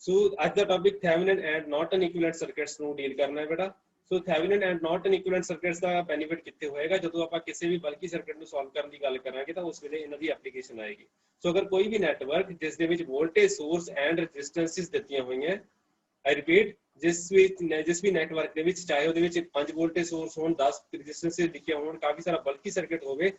सो आज का topic Thevenin and Norton equivalent circuits ਨੂੰ ਡੀਲ ਕਰਨਾ ਹੈ ਬੇਟਾ। ਸੋ ਥੈਵਨਿਨ and Norton equivalent circuits the benefit ਕਿੱਥੇ ਹੋਏਗਾ, ਜਦੋਂ ਆਪਾਂ ਕਿਸੇ ਵੀ ਬਲਕੀ ਸਰਕਟ ਨੂੰ ਸੋਲਵ ਕਰਨ ਦੀ ਗੱਲ ਕਰਾਂਗੇ ਤਾਂ ਉਸ ਵੇਲੇ ਇਹਨਾਂ ਦੀ ਐਪਲੀਕੇਸ਼ਨ ਆਏਗੀ। ਸੋ ਅਗਰ ਕੋਈ ਵੀ ਨੈਟਵਰਕ ਜਿਸ ਦੇ ਵਿੱਚ ਵੋਲਟੇਜ ਸੋਰਸ ਐਂਡ ਰੈਜ਼ਿਸਟੈਂਸਿਸ ਦਿੱਤੀਆਂ ਹੋਈਆਂ, ਆਈ ਰਿਪੀਟ, ਜਿਸ ਵੀ ਨੈਟਵਰਕ ਦੇ ਵਿੱਚ ਚਾਹੇ ਉਹਦੇ ਵਿੱਚ 5 ਵੋਲਟੇਜ ਸੋਰਸ ਹੋਣ, 10 ਰੈਜ਼ਿਸਟੈਂਸਿਸ ਦਿੱਤੀਆਂ ਹੋਣ, ਕਾਫੀ ਸਾਰਾ ਬਲਕੀ ਸਰਕਟ ਹੋਵੇ,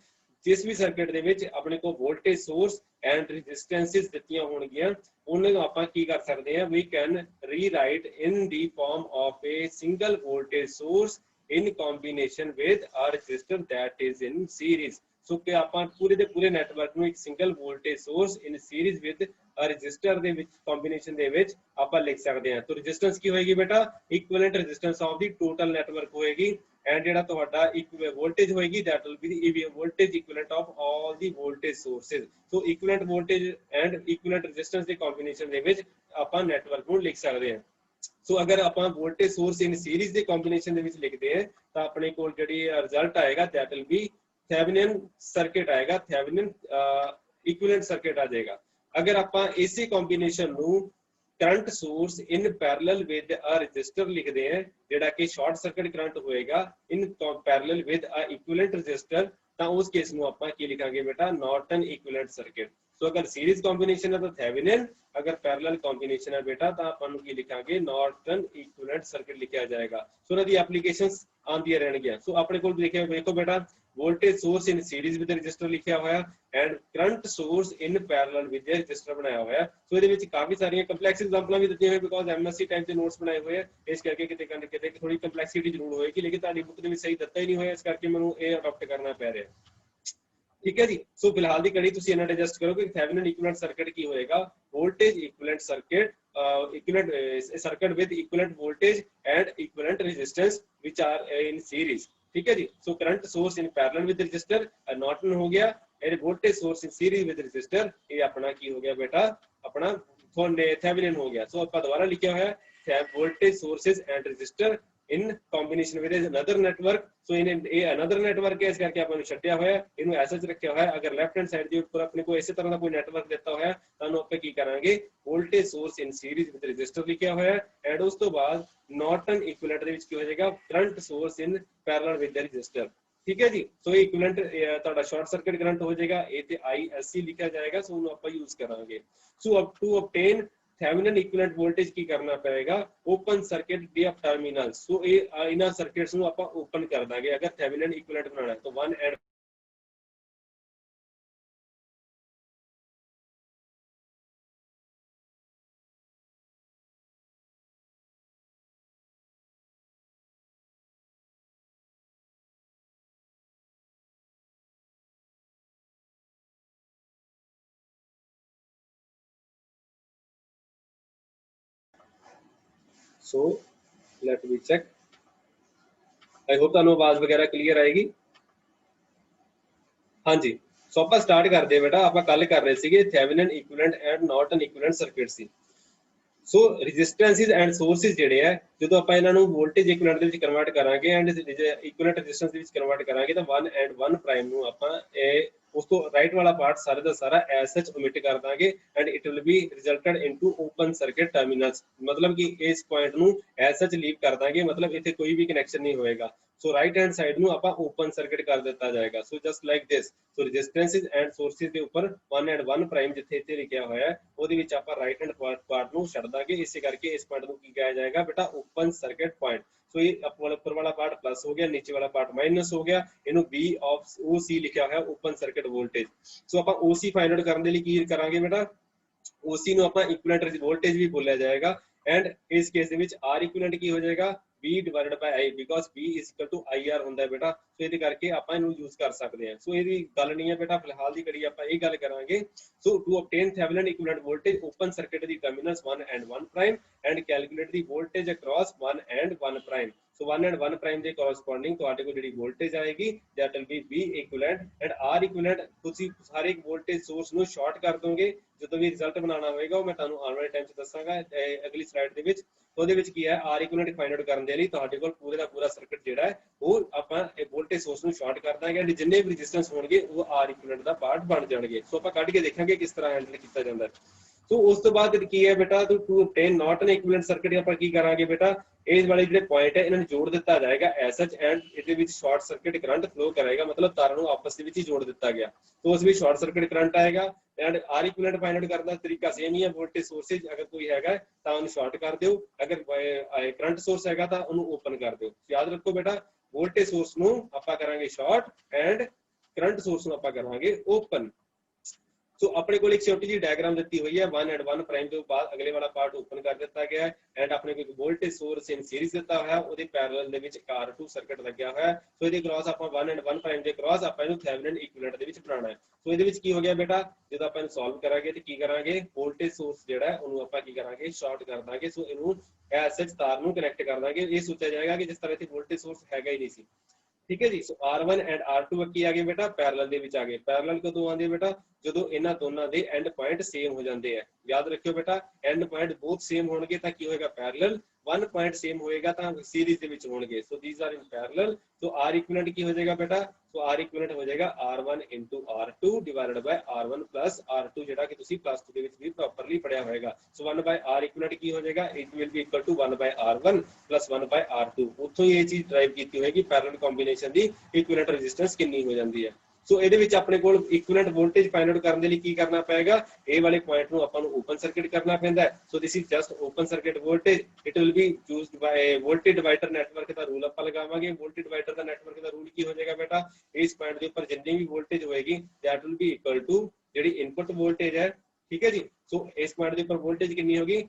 ਜਿਸ ਵੀ ਸਰਕਟ ਦੇ ਵਿੱਚ ਆਪਣੇ ਕੋਲ ਵੋਲਟੇਜ ਸੋਰਸ ਐਂਡ ਰੈਜ਼ਿਸਟੈਂਸਿਸ ਦਿੱਤੀਆਂ ਹੋਣਗੀਆਂ, ਉਹਨਾਂ ਨੂੰ ਆਪਾਂ ਕੀ ਕਰ ਸਕਦੇ ਹਾਂ, we can rewrite in the form of a single voltage source in combination with a resistor that is in series। ਸੋ ਕਿ ਆਪਾਂ ਪੂਰੇ ਦੇ ਪੂਰੇ ਨੈਟਵਰਕ ਨੂੰ ਇੱਕ single voltage source in series with resistor ਦੇ ਵਿੱਚ ਕੰਬੀਨੇਸ਼ਨ ਦੇ ਵਿੱਚ ਆਪਾਂ ਲਿਖ ਸਕਦੇ ਹਾਂ। ਤਾਂ ਰੈਜ਼ਿਸਟੈਂਸ ਕੀ ਹੋਏਗੀ ਬੇਟਾ, equivalent resistance of the total network ਹੋਏਗੀ, ਐਂਡ ਜਿਹੜਾ ਤੁਹਾਡਾ ਵੋਲਟੇਜ ਹੋਏਗੀ that will be the voltage equivalent of all the voltage sources। So equivalent voltage and equivalent resistance ਦੇ ਕੰਬੀਨੇਸ਼ਨ ਦੇ ਵਿੱਚ ਆਪਾਂ ਨੈਟਵਰਕ ਨੂੰ ਲਿਖ ਸਕਦੇ ਹਾਂ। ਸੋ ਅਗਰ ਆਪਾਂ ਵੋਲਟੇਜ ਸੋਰਸ ਇਨ ਸੀਰੀਜ਼ ਦੇ ਕੰਬੀਨੇਸ਼ਨ ਦੇ ਵਿੱਚ ਲਿਖਦੇ ਹਾਂ ਤਾਂ ਆਪਣੇ ਕੋਲ ਜਿਹੜੀ ਰਿਜ਼ਲਟ ਆਏਗਾ that will be Thevenin circuit आएगा, थेवेनिन इक्विवेलेंट सर्किट आ जाएगा। अगर आप इसी कॉम्बिनेशन नु current source in parallel with a resistor लिखते हैं, जेड़ा कि शॉर्ट सर्किट करंट होएगा इन parallel with a equivalent register, ਤਾਂ ਉਸ ਕੇਸ ਨੂੰ ਆਪਾਂ ਕੀ ਲਿਖਾਂਗੇ ਬੇਟਾ, ਨਾਰਟਨ ਇਕੁਇਵਲੈਂਟ ਸਰਕਿਟ। ਸੋ ਅਗਰ ਸੀਰੀਜ਼ ਕੰਬੀਨੇਸ਼ਨ ਹੈ ਤਾਂ ਥੈਵਨਿਨ, ਅਗਰ ਪੈਰਲਲ ਕੰਬੀਨੇਸ਼ਨ ਹੈ ਬੇਟਾ ਤਾਂ ਆਪਾਂ ਨੂੰ ਕੀ ਲਿਖਾਂਗੇ, ਨਾਰਟਨ ਇਕੁਇਵਲੈਂਟ ਸਰਕਿਟ ਲਿਖਿਆ ਜਾਏਗਾ। ਸੋ ਇਹਨਾਂ ਦੀ ਐਪਲੀਕੇਸ਼ਨਸ ਆਉਂਦੀਆਂ ਰਹਿਣਗੀਆਂ। ਸੋ ਆਪਣੇ ਕੋਲ ਲਿਖਿਆ ਵੇਖੋ ਬੇਟਾ, voltage source in series with register लिखा हुआ है and current source in parallel with register बनाया हुआ है। सो ਇਹਦੇ ਵਿੱਚ ਕਾਫੀ ਸਾਰੀਆਂ ਕੰਪਲੈਕਸ ਐਗਜ਼ਾਮਪਲਾਂ ਵੀ ਦਿੱਤੀਆਂ ਹੋਈਆਂ, ਬਿਕੋਜ਼ ਐਮਐਸਸੀ ਟਾਈਪ ਦੇ ਨੋਟਸ ਬਣਾਏ ਹੋਏ ਆ, ਇਸ ਕਰਕੇ ਕਿਤੇ ਥੋੜੀ ਕੰਪਲੈਕਸਿਟੀ ਜ਼ਰੂਰ ਹੋਏਗੀ, ਲੇਕਿਨ ਤੁਹਾਡੀ ਬੁੱਕ ਦੇ ਵਿੱਚ ਸਹੀ ਦਿੱਤਾ ਹੀ ਨਹੀਂ ਹੋਇਆ, ਇਸ ਕਰਕੇ ਮੈਨੂੰ ਇਹ ਅਡਾਪਟ ਕਰਨਾ ਪੈ ਰਿਹਾ। ਠੀਕ ਹੈ ਜੀ। ਸੋ ਫਿਲਹਾਲ ਦੀ ਕੜੀ ਤੁਸੀਂ ਇਹਨਾਂ ਐਡਜਸਟ ਕਰੋ ਕਿ ਥੈਵਨਿਨ ਇਕੁਇਵਲੈਂਟ ਸਰਕਿਟ ਕੀ ਹੋਏਗਾ, voltage equivalent circuit, equivalent circuit with equivalent voltage and equivalent resistance which are in series. ठीक है जी। So current source in parallel with resistor Norton हो गया, and voltage source in series with resistor ये अपना की हो गया बेटा, अपना थेवेनिन हो गया। सो ਆਪਾਂ ਦੁਬਾਰਾ ਲਿਖਿਆ ਹੋਇਆ है voltage sources and register in combination with another network। so in a another network है, इस करके ਆਪਾਂ ਨੂੰ ਛੱਡਿਆ ਹੋਇਆ, ਇਹਨੂੰ ਐਸਾ ਚ ਰੱਖਿਆ ਹੋਇਆ। ਅਗਰ ਲੈਫਟ ਹੈਂਡ ਸਾਈਡ ਦੇ ਉੱਪਰ ਆਪਣੇ ਕੋਲ ਇਸੇ ਤਰ੍ਹਾਂ ਦਾ ਕੋਈ ਨੈਟਵਰਕ ਦਿੱਤਾ ਹੋਇਆ ਤਾਂ ਉਹਨੂੰ ਆਪਾਂ ਕੀ ਕਰਾਂਗੇ, voltage source in series with resistor ਲਿਖਿਆ ਹੋਇਆ, ਐਂਡ ਉਸ ਤੋਂ ਬਾਅਦ ਨਾਰਟਨ ਇਕੁਇਵਲੈਂਟ ਦੇ ਵਿੱਚ ਕੀ ਹੋ ਜਾਏਗਾ, current source in parallel with resistor. ਠੀਕ ਹੈ ਜੀ। ਸੋ ਇਹ ਇਕੁਇਵਲੈਂਟ ਤੁਹਾਡਾ ਸ਼ਾਰਟ ਸਰਕਟ ਕਰੰਟ ਹੋ ਜਾਏਗਾ, ਇਹ ਤੇ ISC ਲਿਖਿਆ ਜਾਏਗਾ। ਸੋ ਉਹਨੂੰ ਆਪਾਂ ਯੂਜ਼ ਕਰਾਂਗੇ। So up to obtain Thevenin equivalent voltage की करना पड़ेगा, open circuit the of terminals. So ये इना सर्किट्स ਨੂੰ ਆਪਾਂ ओपन कर ਦਾਂਗੇ अगर थेवेनिन इक्विवेलेंट बनाना है तो 1 and so let me check. I hope ਤੁਹਾਨੂੰ ਆਵਾਜ਼ ਵਗੈਰਾ ਕਲੀਅਰ ਆਏਗੀ। ਹਾਂਜੀ। ਸੋ ਆਪਾਂ ਸਟਾਰਟ ਕਰਦੇ ਹਾਂ ਬੇਟਾ। ਆਪਾਂ ਕੱਲ ਕਰ ਰਹੇ ਸੀਗੇ Thevenin equivalent and Norton equivalent circuit ਸੀ। ਸੋ ਰੈਜ਼ਿਸਟੈਂਸਿਸ ਐਂਡ ਸੋਰਸਿਸ ਜਿਹੜੇ ਆ, ਜਦੋਂ ਆਪਾਂ ਇਹਨਾਂ ਨੂੰ ਵੋਲਟੇਜ ਇਕੁਇਵਲੈਂਟ ਦੇ ਵਿੱਚ ਕਨਵਰਟ ਕਰਾਂਗੇ ਐਂਡ ਇਕੁਇਵਲੈਂਟ ਰੈਜ਼ਿਸਟੈਂਸ ਦੇ ਵਿੱਚ ਕਨਵਰਟ ਕਰਾਂਗੇ ਤਾਂ 1 ਐਂਡ 1 ਪ੍ਰਾਈਮ ਨੂੰ ਆਪਾਂ ਉਸ ਤੋਂ ਰਾਈਟ ਵਾਲਾ ਪਾਰਟ ਸਾਰੇ ਦਾ ਸਾਰਾ ਐਸ ਸੱਚ ਓਮਿਟ ਕਰ ਦਾਂਗੇ, and it will be resulted into open circuit terminals. ਮਤਲਬ ਕਿ ਇਸ ਪੁਆਇੰਟ ਨੂੰ ਐਸ ਸੱਚ ਲੀਵ ਕਰ ਦਾਂਗੇ, ਮਤਲਬ ਇੱਥੇ ਕੋਈ ਵੀ ਕਨੈਕਸ਼ਨ ਨਹੀਂ ਹੋਏਗਾ। ਸੋ ਰਾਈਟ ਹੈਂਡ ਸਾਈਡ ਨੂੰ ਆਪਾਂ ਓਪਨ ਸਰਕਿਟ ਕਰ ਦਿੱਤਾ ਜਾਏਗਾ। So just like this. So resistances and sources ਦੇ ਉੱਪਰ 1 ਐਂਡ 1 ਪ੍ਰਾਈਮ ਜਿੱਥੇ ਇੱਥੇ ਲਿਖਿਆ ਹੋਇਆ ਹੈ, ਉਹਦੇ ਵਿੱਚ ਆਪਾਂ ਰਾਈਟ ਹੈਂਡ ਪਾਰਟ ਨੂੰ ਛੱਡ ਦਾਂਗੇ। ਇਸੇ ਕਰਕੇ ਇਸ ਪੁਆਇੰਟ ਨੂੰ ਕੀ ਕਿਹਾ ਜਾਏਗਾ ਬੇਟਾ, ਓਪਨ ਸਰਕਿਟ ਪੁਆਇੰਟ। ਸੋ ਇਹ ਉੱਪਰ ਵਾਲਾ ਪਾਰਟ ਪਲੱਸ ਹੋ ਗਿਆ, ਨੀਚੇ ਵਾਲਾ ਪਾਰਟ ਮਾਈਨਸ ਹੋ ਗਿਆ, ਇਹਨੂੰ B of OC ਲਿਖਿਆ ਹੋਇਆ, ਓਪਨ ਸਰਕਿਟ ਵੋਲਟੇਜ। ਸੋ ਆਪਾਂ OC ਫਾਈਂਡ ਆਊਟ ਕਰਨ ਦੇ ਲਈ ਕੀ ਕਰਾਂਗੇ ਬੇਟਾ, OC ਨੂੰ ਆਪਾਂ ਇਕੁਇਵਲੈਂਟ ਵੋਲਟੇਜ ਵੀ ਬੋਲਿਆ ਜਾਏਗਾ, ਐਂਡ ਇਸ ਕੇਸ ਦੇ ਵਿੱਚ R ਇਕੁਇਵਲੈਂਟ ਕੀ ਹੋ ਜਾਏਗਾ, B divided by I, because B is equal to IR ਹੁੰਦਾ ਹੈ ਬੇਟਾ। ਸੋ ਇਹਦੇ ਕਰਕੇ ਆਪਾਂ ਇਹਨੂੰ ਯੂਜ਼ ਕਰ ਸਕਦੇ ਹਾਂ। ਸੋ ਇਹਦੀ ਗੱਲ ਨਹੀਂ ਹੈ ਬੇਟਾ, ਫਿਲਹਾਲ ਦੀ ਘੜੀ ਆਪਾਂ ਇਹ ਗੱਲ ਕਰਾਂਗੇ। So to obtain Thevenin equivalent voltage, open circuit the terminals 1 and 1 prime, and calculate the voltage across 1 and 1 prime. So 1 and 1 prime ਦੇ ਕੋਰਸਪੋਂਡਿੰਗ ਤੁਹਾਡੇ ਕੋਲ ਜਿਹੜੀ ਵੋਲਟੇਜ ਆਏਗੀ that will be B equivalent and R equivalent। ਤੁਸੀਂ ਸਾਰੇ voltage source ਨੂੰ short ਕਰ ਦੋਗੇ। ਜਦੋਂ ਵੀ ਰਿਜ਼ਲਟ ਬਣਾਉਣਾ ਹੋਏਗਾ ਉਹ ਮੈਂ ਤੁਹਾਨੂੰ ਆਉਣ ਵਾਲੇ ਟਾਈਮ 'ਚ ਦੱਸਾਂਗਾ ਅਗਲੀ ਸਲਾਈਡ ਦੇ ਵਿੱਚ। ਉਹਦੇ ਵਿੱਚ ਕੀ ਹੈ, R equivalent ਫਾਈਂਡ ਆਊਟ ਕਰਨ ਦੇ ਲਈ ਤੁਹਾਡੇ ਕੋਲ ਪੂਰੇ ਦਾ ਪੂਰਾ ਸਰਕਟ ਜਿਹੜਾ ਹੈ ਉਹ ਆਪਾਂ ਵੋਲਟੇਜ ਸੋਰਸ ਨੂੰ ਸ਼ਾਰਟ ਕਰ ਦਾਂਗੇ, ਐਂਡ ਜਿੰਨੇ ਵੀ ਰੈਜ਼ਿਸਟੈਂਸ ਹੋਣਗੇ ਉਹ R equivalent ਦਾ ਪਾਰਟ ਬਣ ਜਾਣਗੇ। ਸੋ ਆਪਾਂ ਕੱਢ ਕੇ ਦੇਖਾਂਗੇ ਕਿਸ ਤਰ੍ਹਾਂ ਹੈਂਡਲ ਕੀਤਾ ਜਾਂਦਾ ਹੈ। ਸੋ ਉਸ ਤੋਂ ਬਾਅਦ ਕੀ ਹੈ ਬੇਟਾ, to obtain not an equivalent circuit ਆਪਾਂ ਕੀ ਕਰਾਂਗੇ ਬੇਟਾ, ਇਹ ਵਾਲੇ ਜਿਹੜੇ ਪੁਆਇੰਟ ਹੈ ਇਹਨਾਂ ਨੂੰ ਜੋੜ ਦਿੱਤਾ ਜਾਏਗਾ ਐਸ ਸੱਚ, ਐਂਡ ਇਹਦੇ ਵਿੱਚ ਸ਼ਾਰਟ ਸਰਕਟ ਕਰੰਟ ਫਲੋ ਕਰਾਏਗਾ, ਮਤਲਬ ਤਾਰਾਂ ਨੂੰ ਆਪਸ ਦੇ ਵਿੱਚ ਹੀ ਜੋੜ ਦਿੱਤਾ ਗਿਆ। तो उस ਵਿੱਚ ਸ਼ਾਰਟ ਸਰਕਟ ਕਰੰਟ ਆਏਗਾ। And R equivalent find out ਕਰਨ ਦਾ ਤਰੀਕਾ ਸੇਮ ਹੀ ਹੈ, ਵੋਲਟੇਜ ਸੋਰਸੇਜ ਅਗਰ ਕੋਈ ਹੈਗਾ ਤਾਂ ਉਹਨੂੰ ਸ਼ਾਰਟ ਕਰ ਦਿਓ, ਅਗਰ ਕਰੰਟ ਸੋਰਸ ਹੈਗਾ ਤਾਂ ਉਹਨੂੰ ਓਪਨ ਕਰ ਦਿਓ। ਯਾਦ ਰੱਖੋ ਬੇਟਾ, ਵੋਲਟੇਜ ਸੋਰਸ ਨੂੰ ਆਪਾਂ ਕਰਾਂਗੇ ਸ਼ਾਰਟ ਐਂਡ ਕਰੰਟ ਸੋਰਸ ਨੂੰ ਆਪਾਂ ਕਰਾਂਗੇ ਓਪਨ। ਸੋ ਆਪਣੇ ਕੋਲ ਇੱਕ ਛੋਟੀ ਜਿਹੀ ਡਾਇਗਰਾਮ ਦਿੱਤੀ ਹੋਈ ਹੈ 1 ਐਂਡ 1 ਪ੍ਰਾਈਮ ਤੋਂ ਬਾਅਦ ਅਗਲੇ ਵਾਲਾ ਪਾਰਟ ਓਪਨ ਕਰ ਦਿੱਤਾ ਗਿਆ ਹੈ। ਐਂਡ ਆਪਣੇ ਕੋਲ ਵੋਲਟੇਜ ਸੋਰਸ ਇਨ ਸੀਰੀਜ਼ ਦਿੱਤਾ ਹੋਇਆ, ਉਹਦੇ ਪੈਰਲਲ ਦੇ ਵਿੱਚ ਇੱਕ R2 ਸਰਕਟ ਲੱਗਿਆ ਹੋਇਆ। ਸੋ ਇਹਦੇ ਕ੍ਰਾਸ ਆਪਾਂ 1 ਐਂਡ 1 ਪ੍ਰਾਈਮ ਦੇ ਕ੍ਰਾਸ ਆਪਾਂ ਇਹਨੂੰ ਥੈਵਨਿਨ ਇਕੁਇਵਲੈਂਟ ਦੇ ਵਿੱਚ ਬਣਾਉਣਾ ਹੈ। ਸੋ ਇਹਦੇ ਵਿੱਚ ਕੀ ਹੋ ਗਿਆ ਬੇਟਾ, ਜਦੋਂ ਆਪਾਂ ਇਹਨੂੰ ਸੋਲਵ ਕਰਾਂਗੇ ਤੇ ਕੀ ਕਰਾਂਗੇ, ਵੋਲਟੇਜ ਸੋਰਸ ਜਿਹੜਾ ਉਹਨੂੰ ਆਪਾਂ ਕੀ ਕਰਾਂਗੇ, ਸ਼ਾਰਟ ਕਰ ਦਾਂਗੇ। ਸੋ ਇਹਨੂੰ ਐਸ ਸੱਚ ਤਾਰ ਨੂੰ ਕਨੈਕਟ ਕਰ ਦਾਂਗੇ। ਇਹ ਸੋਚਿਆ ਜਾਏਗਾ ਕਿ ਜਿਸ ਤਰ੍ਹਾਂ ਇੱਥੇ ਵੋਲਟੇਜ ਸੋਰਸ ਹੈਗਾ ਹੀ ਨਹੀਂ ਸੀ, ਠੀਕ ਹੈ ਜੀ। ਸੋ R1 ਐਂਡ R2 ਕੀ ਆ ਗਏ ਬੇਟਾ, ਪੈਰਲਲ ਦੇ ਵਿੱਚ ਆ ਗਏ। ਪੈਰਲਲ ਕਦੋਂ ਆਉਂਦੇ ਬੇਟਾ, ਜਦੋਂ ਇਹਨਾਂ ਦੋਨਾਂ ਦੇ ਐਂਡ ਪੁਆਇੰਟ ਸੇਮ ਹੋ ਜਾਂਦੇ ਆ। ਯਾਦ ਰੱਖਿਓ ਬੇਟਾ, ਐਂਡ ਪੁਆਇੰਟ ਬੋਥ ਸੇਮ ਹੋਣਗੇ ਤਾਂ ਕੀ ਹੋਏਗਾ, ਪੈਰਲਲ। 1 ਪੁਆਇੰਟ ਸੇਮ ਹੋਏਗਾ ਤਾਂ ਸੀਰੀਜ਼ ਦੇ ਵਿੱਚ ਹੋਣਗੇ। So these are in parallel. So R equivalent ਕੀ ਹੋ ਜਾਏਗਾ ਬੇਟਾ, ਸੋ R ਇਕੁਇਵਲੈਂਟ ਹੋ ਜਾਏਗਾ R1 into R2 divided by R1 plus R2, ਜਿਹੜਾ ਕਿ ਤੁਸੀਂ ਪਲੱਸ 2 ਦੇ ਵਿੱਚ ਵੀ ਪ੍ਰੋਪਰਲੀ ਪੜਿਆ ਹੋਏਗਾ। ਸੋ 1 by R ਇਕੁਇਵਲੈਂਟ ਕੀ ਹੋ ਜਾਏਗਾ, it will be equal to 1 by R1 plus 1 by R2। ਉੱਥੋਂ ਹੀ ਇਹ ਚੀਜ਼ ਡਰਾਈਵ ਕੀਤੀ ਹੋਏਗੀ ਪੈਰਲਲ ਕੰਬੀਨੇਸ਼ਨ ਦੀ ਇਕੁਇਵਲੈਂਟ ਰੈਜ਼ਿਸਟੈਂਸ ਕਿੰਨੀ ਹੋ ਜਾਂਦੀ ਹੈ। ਸੋ ਇਹਦੇ ਵਿੱਚ ਆਪਣੇ ਕੋਲ ਇਕੁਇਵਲੈਂਟ ਵੋਲਟੇਜ ਫਾਈਂਡ ਆਊਟ ਕਰਨ ਦੇ ਲਈ ਕੀ ਕਰਨਾ ਪਏਗਾ, ਇਹ ਵਾਲੇ ਪੁਆਇੰਟ ਨੂੰ ਆਪਾਂ ਨੂੰ ਓਪਨ ਸਰਕਟ ਕਰਨਾ ਪੈਂਦਾ ਹੈ। So this is just open circuit voltage, it will be used by voltage divider network ਦਾ ਰੂਲ ਆਪਾਂ ਲਗਾਵਾਂਗੇ। ਵੋਲਟੇਜ ਡਿਵਾਈਡਰ ਦਾ ਨੈਟਵਰਕ ਦਾ ਰੂਲ ਕੀ ਹੋ ਜਾਏਗਾ ਬੇਟਾ, ਇਸ ਪੁਆਇੰਟ ਦੇ ਉੱਪਰ ਜਿੰਨੀ ਵੀ ਵੋਲਟੇਜ ਹੋਏਗੀ that will be equal to ਜਿਹੜੀ ਇਨਪੁਟ ਵੋਲਟੇਜ ਹੈ, ਠੀਕ ਹੈ ਜੀ। ਸੋ ਇਸ ਪੁਆਇੰਟ ਦੇ ਉੱਪਰ ਵੋਲਟੇਜ ਕਿੰਨੀ ਹੋਗੀ,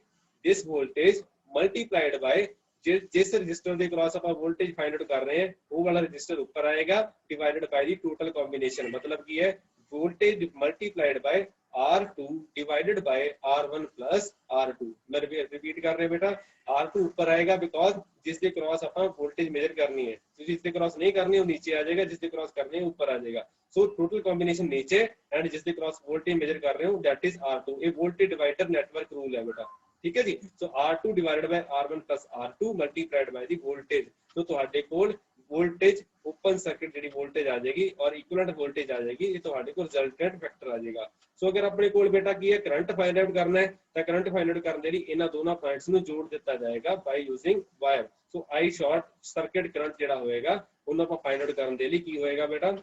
this voltage multiplied by जिस रजिस्टर के क्रॉस आप वोल्टेज फाइंड आउट कर रहे हैं वो वाला रजिस्टर ऊपर आएगा, divided by the total combination. मतलब की है voltage multiplied by R2 divided by R1 plus R2। मैं रिपीट कर रहे हैं बेटा, R2 ऊपर आएगा बिकॉज जिसके क्रॉस आप वोल्टेज मेजर करनी है, तो जिसके क्रॉस नहीं करनी वो नीचे आ जाएगा, जिसके क्रॉस करनी है ऊपर आ जाएगा। सो टोटल कॉम्बिनेशन नीचे एंड जिसके क्रॉस वोल्टेज मेजर कर रहे हो दैट इज R2। ये वोल्टेज डिवाइडर नेटवर्क रूल है बेटा, ठीक है जी। सो R2 divided by R1 plus R2 multiplied by the voltage. तो ਤੁਹਾਡੇ ਕੋਲ वोल्टेज ओपन सर्किट ਜਿਹੜੀ वोल्टेज ਆ ਜਾਏਗੀ और इक्विवेलेंट वोल्टेज आ जाएगी, ਇਹ ਤੁਹਾਡੇ ਕੋਲ ਰਿਜ਼ਲਟੈਂਟ ਫੈਕਟਰ ਆ ਜਾਏਗਾ। ਸੋ ਅਗਰ ਆਪਣੇ ਕੋਲ ਬੇਟਾ ਕੀ ਹੈ, ਕਰੰਟ ਫਾਈਂਡ ਆਊਟ ਕਰਨਾ ਹੈ ਤਾਂ ਕਰੰਟ ਫਾਈਂਡ ਆਊਟ ਕਰਨ ਦੇ ਲਈ ਇਹਨਾਂ ਦੋਨਾਂ ਪੁਆਇੰਟਸ ਨੂੰ ਜੋੜ ਦਿੱਤਾ ਜਾਏਗਾ ਬਾਈ ਯੂਜ਼ਿੰਗ ਵਾਇਰ। ਸੋ ਆਈ ਸ਼ਾਰਟ ਸਰਕਟ ਕਰੰਟ ਜਿਹੜਾ ਹੋਏਗਾ ਉਹਨੂੰ ਆਪਾਂ ਫਾਈਂਡ ਆਊਟ ਕਰਨ ਦੇ ਲਈ ਕੀ ਹੋਏਗਾ ਬੇਟਾ,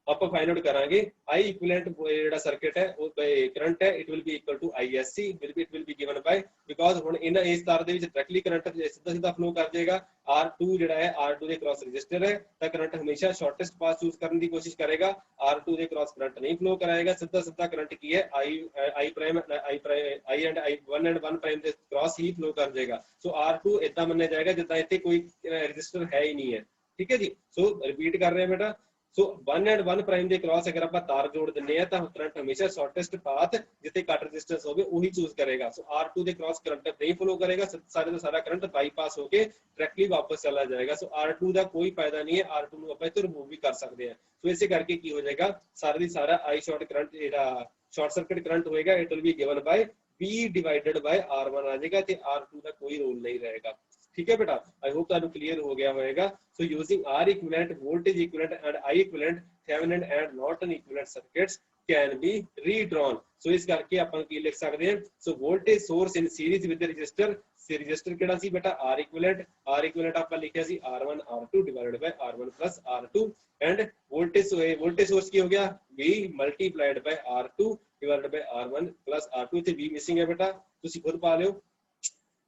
ਆਪਾਂ ਫਾਈਂਡ ਆਊਟ ਕਰਾਂਗੇ I ਇਕੁਇਵਲੈਂਟ ਜਿਹੜਾ ਸਰਕਟ ਹੈ ਉਹ ਕਰੰਟ ਹੈ, it will be equal to ISC, it will be given by because ਹੁਣ ਇਹਨਾਂ ਇਸ ਤਾਰ ਦੇ ਵਿੱਚ ਡਾਇਰੈਕਟਲੀ ਕਰੰਟ ਸਿੱਧਾ ਸਿੱਧਾ ਫਲੋ ਕਰ ਜਾਏਗਾ। R2 ਜਿਹੜਾ ਹੈ R2 ਦੇ ਕ੍ਰਾਸ ਰੈਜ਼ਿਸਟਰ ਹੈ ਤਾਂ ਕਰੰਟ ਹਮੇਸ਼ਾ ਸ਼ਾਰਟੈਸਟ ਪਾਥ ਚੂਜ਼ ਕਰਨ ਦੀ ਕੋਸ਼ਿਸ਼ ਕਰੇਗਾ। R2 ਦੇ ਕ੍ਰਾਸ ਕਰੰਟ ਨਹੀਂ ਫਲੋ ਕਰਾਏਗਾ, ਸਿੱਧਾ ਸਿੱਧਾ ਕਰੰਟ ਕੀ ਹੈ I prime I and I1 and 1 prime ਦੇ ਕ੍ਰਾਸ ਹੀ ਫਲੋ ਕਰ ਜਾਏਗਾ। ਸੋ R2 ਇਦਾਂ ਮੰਨਿਆ ਜਾਏਗਾ ਜਿੱਦਾਂ ਇੱਥੇ ਕੋਈ ਰੈਜ਼ਿਸਟਰ ਹੈ ਹੀ ਨਹੀਂ ਹੈ, ਠੀਕ ਹੈ ਜੀ। ਸੋ ਰਿਪੀਟ ਕਰ ਰਹੇ ਹਾਂ ਬੇਟਾ, ਸੋ 1 ਐਂਡ 1 ਪ੍ਰਾਈਮ ਦੇ ਕ੍ਰਾਸ ਅਗਰ ਆਪਾਂ ਤਾਰ ਜੋੜ ਦਿੰਨੇ ਆ ਤਾਂ ਕਰੰਟ ਹਮੇਸ਼ਾ ਸ਼ਾਰਟੈਸਟ ਪਾਥ ਜਿੱਥੇ ਘੱਟ ਰੈਜ਼ਿਸਟੈਂਸ ਹੋਵੇ ਉਹੀ ਚੂਜ਼ ਕਰੇਗਾ। ਸੋ R2 ਦੇ ਕ੍ਰਾਸ ਕਰੰਟ ਨਹੀਂ ਫਲੋ ਕਰੇਗਾ, ਸਾਰੇ ਦਾ ਸਾਰਾ ਕਰੰਟ ਬਾਈਪਾਸ ਹੋ ਕੇ ਡਾਇਰੈਕਟਲੀ ਵਾਪਸ ਚਲਾ ਜਾਏਗਾ। ਸੋ R2 ਦਾ ਕੋਈ ਫਾਇਦਾ ਨਹੀਂ ਹੈ, R2 ਨੂੰ ਆਪਾਂ ਇੱਥੇ ਰਿਮੂਵ ਵੀ ਕਰ ਸਕਦੇ ਹਾਂ। ਸੋ ਇਸੇ ਕਰਕੇ ਕੀ ਹੋ ਜਾਏਗਾ, ਸਾਰਾ ਦੀ ਸਾਰਾ I ਸ਼ਾਰਟ ਕਰੰਟ ਜਿਹੜਾ ਸ਼ਾਰਟ ਸਰਕਟ ਕਰੰਟ ਹੋਏਗਾ it will be given ਬਾय B divided ਬਾय R1 ਆ ਜਾਏਗਾ ਤੇ R2 ਦਾ ਕੋਈ ਰੋਲ ਨਹੀਂ ਰਹੇਗਾ। ठीक है बेटा, आई होप ਤੁਹਾਨੂੰ क्लियर हो गया होगा। So using R equivalent, voltage equivalent and I equivalent, Thevenin and Norton equivalent circuits can be redrawn। so ਇਸ ਕਰਕੇ ਆਪਾਂ ਕੀ ਲਿਖ ਸਕਦੇ ਹਾਂ, so voltage source in series with the resistor, resistor ਕਿਹੜਾ ਸੀ ਬੇਟਾ R equivalent ਆਪਾਂ ਲਿਖਿਆ ਸੀ R1 R2 divided by R1 plus R2 and voltage source ਕੀ ਹੋ ਗਿਆ V multiplied by R2 divided by R1 plus R2। ਇੱਥੇ V ਮਿਸਿੰਗ ਹੈ ਬੇਟਾ, ਤੁਸੀਂ ਖੁਦ ਪਾ ਲਿਓ।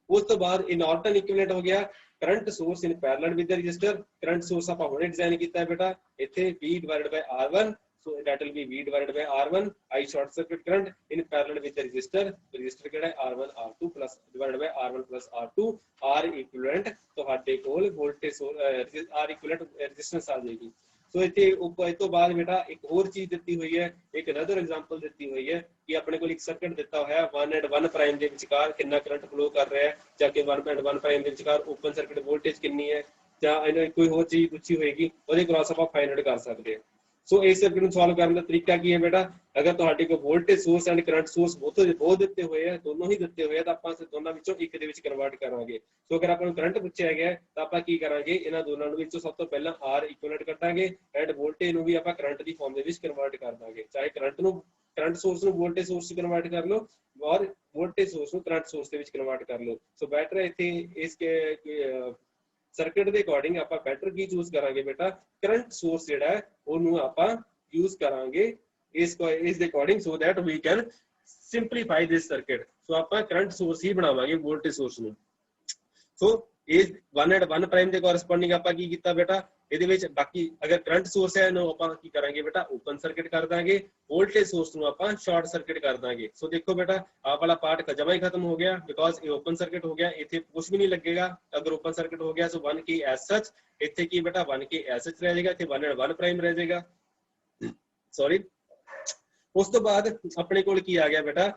ਉਸ ਤੋਂ ਬਾਅਦ ਇਹ ਨਾਰਟਨ ਇਕੁਇਵਲੈਂਟ ਹੋ ਗਿਆ current source in parallel with the resistor. Current source ਆਪਾਂ ਹੁਣੇ ਡਿਜ਼ਾਈਨ ਕੀਤਾ ਹੈ ਬੇਟਾ, ਇੱਥੇ V divided by R1, so that will be V divided by R1 I short circuit current in parallel with the resistor ਕਿਹੜਾ ਹੈ R1 R2 plus divided by R1 plus R2। R equivalent ਤੁਹਾਡੇ ਕੋਲ voltage R equivalent resistance ਆ ਜਾਏਗੀ। ਸੋ ਇੱਥੇ ਇਸ ਤੋਂ ਬਾਅਦ ਬੇਟਾ ਇੱਕ ਹੋਰ ਚੀਜ਼ ਦਿੱਤੀ ਹੋਈ ਹੈ, ਇੱਕ ਅਨਦਰ ਐਗਜ਼ਾਮਪਲ ਦਿੱਤੀ ਹੋਈ ਹੈ ਕਿ ਆਪਣੇ ਕੋਲ ਇੱਕ ਸਰਕਟ ਦਿੱਤਾ ਹੋਇਆ 1 ਐਂਡ 1 ਪ੍ਰਾਈਮ ਦੇ ਵਿਚਕਾਰ ਕਿੰਨਾ ਕਰੰਟ ਫਲੋ ਕਰ ਰਿਹਾ ਹੈ, ਜਾਂ ਕਿ 1 ਐਂਡ 1 ਪ੍ਰਾਈਮ ਦੇ ਵਿਚਕਾਰ ਓਪਨ ਸਰਕਟ ਵੋਲਟੇਜ ਕਿੰਨੀ ਹੈ, ਜਾਂ ਇਹਨਾਂ ਕੋਈ ਹੋਰ ਚੀਜ਼ ਪੁੱਛੀ ਹੋਏਗੀ ਉਹਦੇ ਕ੍ਰਾਸ ਆਪਾਂ ਫਾਈਂਡ ਆਊਟ ਕਰ ਸਕਦੇ ਹਾਂ। ਸੋ ਇਸ ਸਰਕਟ ਨੂੰ ਸੋਲਵ ਕਰਨ ਦਾ ਤਰੀਕਾ ਕੀ ਹੈ ਬੇਟਾ, ਅਗਰ ਤੁਹਾਡੇ ਕੋਲ voltage source and current source ਬਹੁਤ ਦਿੱਤੇ ਹੋਏ ਆ, ਦੋਨੋਂ ਹੀ ਦਿੱਤੇ ਹੋਏ ਆ ਤਾਂ ਆਪਾਂ ਦੋਨਾਂ ਵਿੱਚੋਂ ਇੱਕ ਦੇ ਵਿੱਚ ਕਨਵਰਟ ਕਰਾਂਗੇ। ਸੋ ਅਗਰ ਆਪਾਂ ਨੂੰ ਕਰੰਟ ਪੁੱਛਿਆ ਗਿਆ ਤਾਂ ਆਪਾਂ ਕੀ ਕਰਾਂਗੇ, ਇਹਨਾਂ ਦੋਨਾਂ ਨੂੰ ਵਿੱਚੋਂ ਸਭ ਤੋਂ ਪਹਿਲਾਂ R ਇਕੁਇਵਲੈਂਟ ਕੱਢਾਂਗੇ ਐਂਡ ਵੋਲਟੇਜ ਨੂੰ ਵੀ ਆਪਾਂ ਕਰੰਟ ਦੀ ਫਾਰਮ ਦੇ ਵਿੱਚ ਕਨਵਰਟ ਕਰ ਦਾਂਗੇ। ਚਾਹੇ ਕਰੰਟ ਨੂੰ करंट सोर्स ਨੂੰ ਵੋਲਟੇਜ ਸੋਰਸ 'ਚ ਕਨਵਰਟ ਕਰ ਲਓ ਔਰ ਵੋਲਟੇਜ ਸੋਰਸ ਨੂੰ ਕਰੰਟ ਸੋਰਸ ਦੇ ਵਿੱਚ ਕਨਵਰਟ ਕਰ ਲਓ। ਸੋ ਬੈਟਰ ਇੱਥੇ ਇਸ ਸਰਕਟ ਦੇ ਅਕੋਰਡਿੰਗ ਆਪਾਂ ਬੈਟਰ ਕੀ ਚੂਜ਼ ਕਰਾਂਗੇ ਬੇਟਾ, ਕਰੰਟ ਸੋਰਸ ਜਿਹੜਾ ਹੈ ਉਹਨੂੰ ਆਪਾਂ ਯੂਜ਼ ਕਰਾਂਗੇ ਇਸ ਦੇ according, so that we can simplify this circuit. So ਆਪਾਂ ਕਰੰਟ ਸੋਰਸ ਹੀ ਬਣਾਵਾਂਗੇ ਵੋਲਟੇਜ ਸੋਰਸ ਨੂੰ। ਸੋ ਇਹ 1 ਐਂਡ 1 ਪ੍ਰਾਈਮ ਦੇ ਕੋਰਸਪੋਂਡਿੰਗ ਆਪਾਂ ਕੀ ਕੀਤਾ ਬੇਟਾ, ਇਹਦੇ ਵਿੱਚ ਬਾਕੀ ਅਗਰ ਕਰੰਟ ਸੋਰਸ ਹੈ ਇਹਨੂੰ ਆਪਾਂ ਕੀ ਕਰਾਂਗੇ ਬੇਟਾ, ਓਪਨ ਸਰਕਟ ਕਰ ਦਾਂਗੇ, ਵੋਲਟੇਜ ਸੋਰਸ ਨੂੰ ਆਪਾਂ ਸ਼ਾਰਟ ਸਰਕਟ ਕਰ ਦਾਂਗੇ। ਸੋ ਦੇਖੋ ਬੇਟਾ ਆਹ ਵਾਲਾ ਪਾਰਟ ਜਮਾ ਹੀ ਖਤਮ ਹੋ ਗਿਆ ਬਿਕੋਜ਼ ਇਹ ਓਪਨ ਸਰਕਟ ਹੋ ਗਿਆ, ਇੱਥੇ ਕੁਝ ਵੀ ਨਹੀਂ ਲੱਗੇਗਾ ਅਗਰ ਓਪਨ ਸਰਕਟ ਹੋ ਗਿਆ। ਸੋ 1 ਕੀ ਐਸ ਸੱਚ, ਇੱਥੇ ਕੀ ਬੇਟਾ 1 ਕੀ ਐਸ ਸੱਚ ਰਹਿ ਜਾਏਗਾ, ਇੱਥੇ 1 ਐਂਡ 1 ਪ੍ਰਾਈਮ ਰਹਿ ਜਾਏਗਾ, ਸੌਰੀ। ਉਸ ਤੋਂ ਬਾਅਦ ਆਪਣੇ ਕੋਲ ਕੀ ਆ ਗਿਆ ਬੇਟਾ,